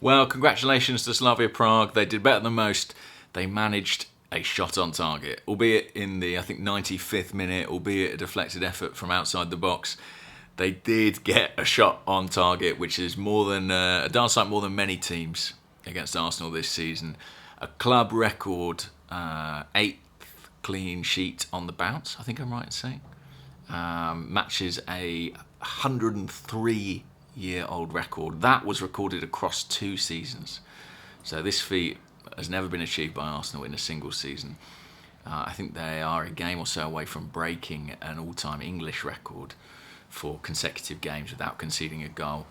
Well, congratulations to Slavia Prague. They did better than most. They managed a shot on target, albeit in the, I think, 95th minute, albeit a deflected effort from outside the box. They did get a shot on target, which is more than a dance like more than many teams against Arsenal this season. A club record, 8th clean sheet on the bounce, I think I'm right in saying. Matches a 103-year-old record. That was recorded across 2 seasons. So this feat has never been achieved by Arsenal in a single season. I think they are a game or so away from breaking an all-time English record for consecutive games without conceding a goal.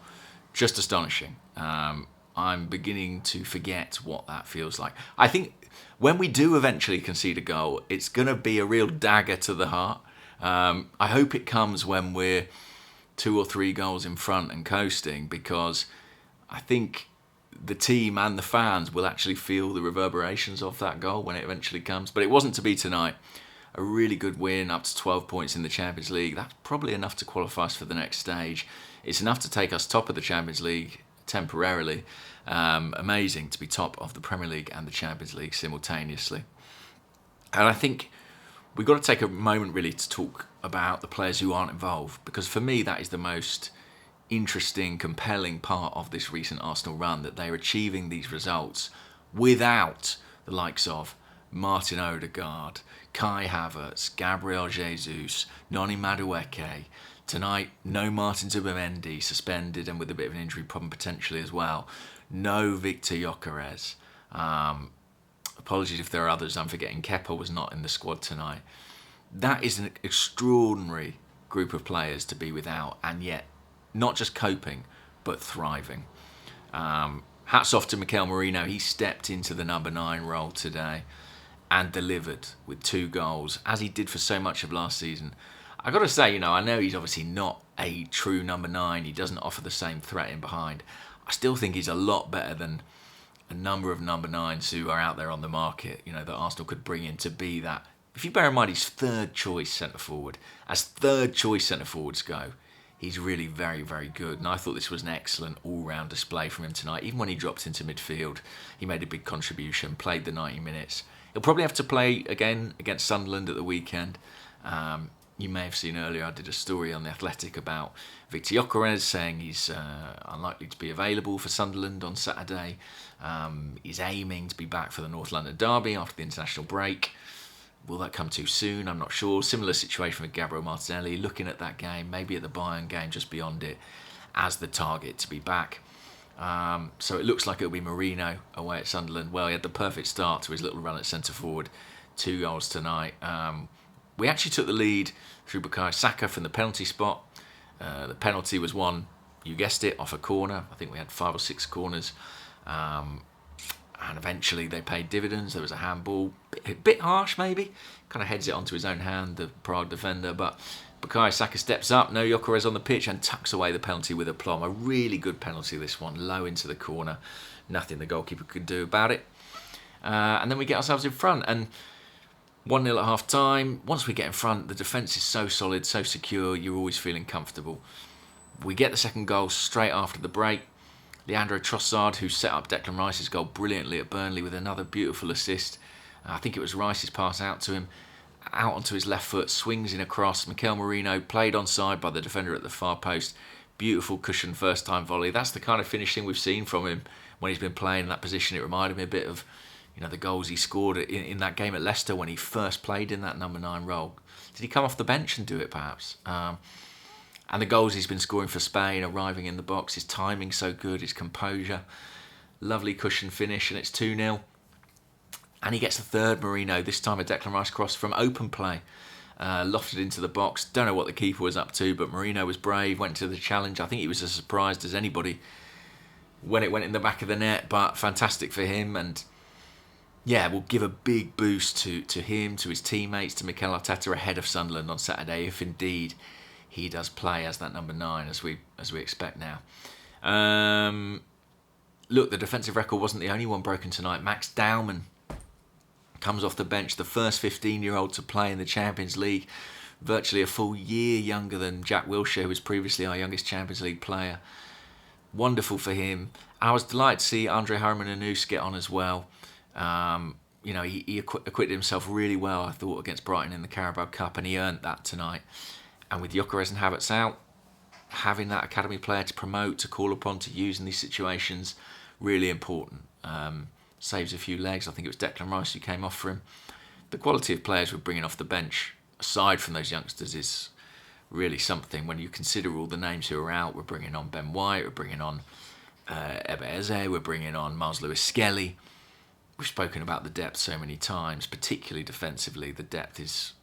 Just astonishing. I'm beginning to forget what that feels like. I think when we do eventually concede a goal, it's going to be a real dagger to the heart. I hope it comes when we're 2 or 3 goals in front and coasting, because I think the team and the fans will actually feel the reverberations of that goal when it eventually comes. But it wasn't to be tonight. A really good win, up to 12 points in the Champions League. That's probably enough to qualify us for the next stage. It's enough to take us top of the Champions League temporarily. Amazing to be top of the Premier League and the Champions League simultaneously. And I think we've got to take a moment really to talk about the players who aren't involved, because for me that is the most interesting, compelling part of this recent Arsenal run, that they're achieving these results without the likes of Martin Odegaard, Kai Havertz, Gabriel Jesus, Noni Madueke. Tonight, no Martin Zubimendi, suspended and with a bit of an injury problem potentially as well. No Victor Gyökeres. Apologies if there are others I'm forgetting. Kepa was not in the squad tonight. That is an extraordinary group of players to be without, and yet not just coping, but thriving. Hats off to Mikel Merino. He stepped into the number 9 role today and delivered with 2 goals, as he did for so much of last season. I've got to say, I know he's obviously not a true number 9. He doesn't offer the same threat in behind. I still think he's a lot better than a number of number 9s who are out there on the market, that Arsenal could bring in to be that. If you bear in mind he's third choice centre-forward, as third choice centre-forwards go, he's really very, very good. And I thought this was an excellent all-round display from him tonight. Even when he dropped into midfield, he made a big contribution, played the 90 minutes. He'll probably have to play again against Sunderland at the weekend. You may have seen earlier I did a story on The Athletic about Victor Gyökeres saying he's unlikely to be available for Sunderland on Saturday. He's aiming to be back for the North London derby after the international break. Will that come too soon? I'm not sure. Similar situation with Gabriel Martinelli, looking at that game, maybe at the Bayern game just beyond it, as the target to be back. So it looks like it'll be Merino away at Sunderland. Well, he had the perfect start to his little run at centre-forward. 2 goals tonight. We actually took the lead through Bukayo Saka from the penalty spot. The penalty was won, you guessed it, off a corner. I think we had 5 or 6 corners. And eventually they paid dividends. There was a handball, a bit harsh maybe. Kind of heads it onto his own hand, the Prague defender. But Bukayo Saka steps up, no Gyökeres on the pitch, and tucks away the penalty with aplomb. A really good penalty, this one, low into the corner. Nothing the goalkeeper could do about it. And then we get ourselves in front. And 1-0 at half time. Once we get in front, the defence is so solid, so secure, you're always feeling comfortable. We get the second goal straight after the break. Leandro Trossard, who set up Declan Rice's goal brilliantly at Burnley with another beautiful assist. I think it was Rice's pass out to him, out onto his left foot, swings in across. Mikel Merino played onside by the defender at the far post. Beautiful cushion first-time volley. That's the kind of finishing we've seen from him when he's been playing in that position. It reminded me a bit of the goals he scored in that game at Leicester when he first played in that number 9 role. Did he come off the bench and do it perhaps? And the goals he's been scoring for Spain, arriving in the box, his timing so good, his composure. Lovely cushion finish, and it's 2-0. And he gets the third, Merino, this time a Declan Rice cross from open play. Lofted into the box. Don't know what the keeper was up to, but Merino was brave, went to the challenge. I think he was as surprised as anybody when it went in the back of the net, but fantastic for him. And yeah, we'll give a big boost to him, to his teammates, to Mikel Arteta ahead of Sunderland on Saturday, if indeed he does play as that number 9, as we expect now. Look, the defensive record wasn't the only one broken tonight. Max Dowman comes off the bench, the first 15-year-old to play in the Champions League, virtually a full year younger than Jack Wilshere, who was previously our youngest Champions League player. Wonderful for him. I was delighted to see Andre Harriman-Anus get on as well. He acquitted himself really well, I thought, against Brighton in the Carabao Cup, and he earned that tonight. And with Gyökeres and Havertz out, having that academy player to promote, to call upon, to use in these situations, really important. Saves a few legs. I think it was Declan Rice who came off for him. The quality of players we're bringing off the bench, aside from those youngsters, is really something. When you consider all the names who are out, we're bringing on Ben White, we're bringing on Ebeze, we're bringing on Miles Lewis-Skelly. We've spoken about the depth so many times, particularly defensively. The depth is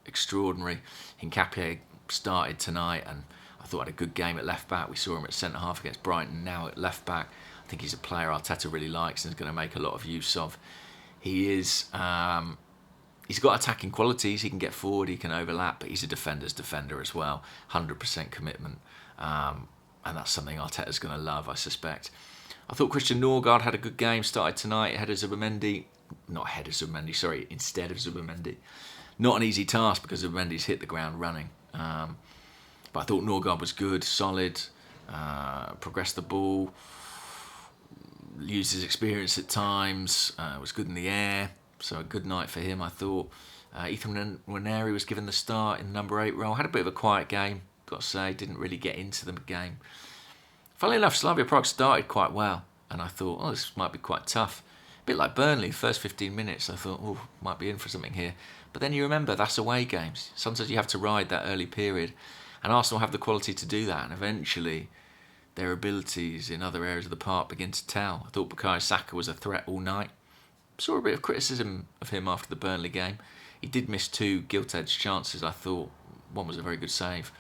extraordinary. Hincapié started tonight and I thought had a good game at left back. We saw him at centre half against Brighton, now at left back. I think he's a player Arteta really likes and is going to make a lot of use of. He is, he's got attacking qualities. He can get forward, he can overlap, but he's a defender's defender as well. 100% commitment, and that's something Arteta's going to love, I suspect. I thought Christian Norgard had a good game. Started tonight instead of Zubimendi. Not an easy task because Zubimendi's hit the ground running. But I thought Norgard was good, solid, progressed the ball, used his experience at times, was good in the air, so a good night for him, I thought. Ethan Nwaneri was given the start in the number 8 role, had a bit of a quiet game, got to say, didn't really get into the game. Funnily enough, Slavia Prague started quite well, and I thought, this might be quite tough. A bit like Burnley, first 15 minutes, I thought, might be in for something here. But then you remember, that's away games. Sometimes you have to ride that early period, and Arsenal have the quality to do that, and eventually their abilities in other areas of the park begin to tell. I thought Bukayo Saka was a threat all night. Saw a bit of criticism of him after the Burnley game. He did miss 2 gilt-edged chances, I thought. One was a very good save.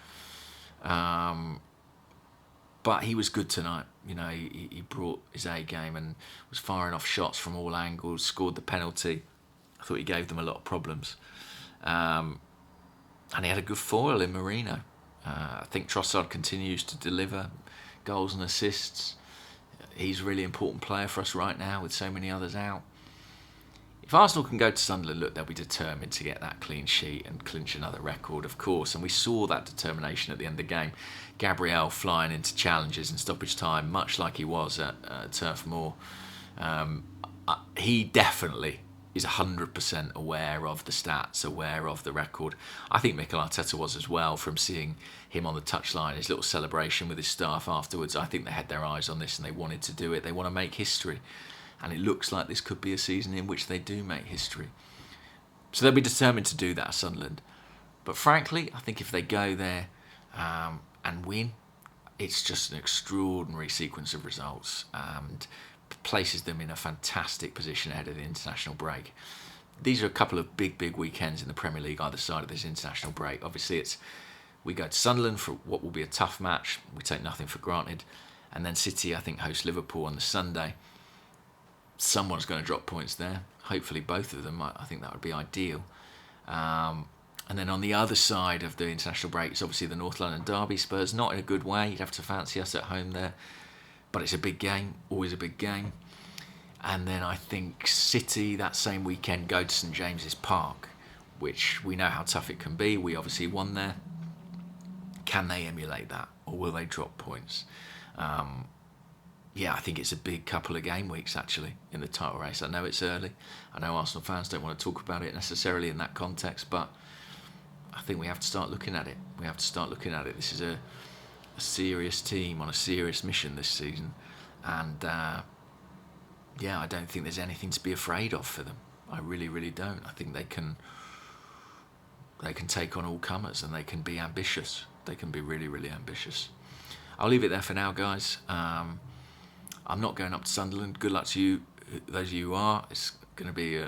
But he was good tonight. He brought his A game and was firing off shots from all angles, scored the penalty. I thought he gave them a lot of problems. And he had a good foil in Merino. I think Trossard continues to deliver goals and assists. He's a really important player for us right now with so many others out. If Arsenal can go to Sunderland, look, they'll be determined to get that clean sheet and clinch another record, of course. And we saw that determination at the end of the game. Gabriel flying into challenges and stoppage time, much like he was at Turf Moor. He definitely is 100% aware of the stats, aware of the record. I think Mikel Arteta was as well, from seeing him on the touchline, his little celebration with his staff afterwards. I think they had their eyes on this and they wanted to do it. They want to make history. And it looks like this could be a season in which they do make history. So they'll be determined to do that at Sunderland. But frankly, I think if they go there and win, it's just an extraordinary sequence of results and places them in a fantastic position ahead of the international break. These are a couple of big weekends in the Premier League either side of this international break. Obviously, we go to Sunderland for what will be a tough match. We take nothing for granted. And then City, I think, host Liverpool on the Sunday. Someone's going to drop points there. Hopefully both of them. I think that would be ideal. And then on the other side of the international break is obviously the North London derby. Spurs, not in a good way. You'd have to fancy us at home there. But it's a big game, always a big game. And then I think City, that same weekend, go to St James's Park, which we know how tough it can be. We obviously won there. Can they emulate that, or will they drop points? I think it's a big couple of game weeks, actually, in the title race. I know it's early. I know Arsenal fans don't want to talk about it necessarily in that context, but I think we have to start looking at it. This is a serious team on a serious mission this season. And, I don't think there's anything to be afraid of for them. I really, really don't. I think they can take on all comers and they can be ambitious. They can be really, really ambitious. I'll leave it there for now, guys. I'm not going up to Sunderland. Good luck to you, those of you who are. It's going to be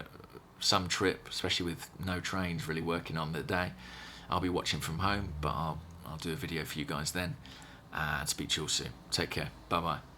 some trip, especially with no trains really working on the day. I'll be watching from home, but I'll do a video for you guys then. And speak to you all soon. Take care. Bye-bye.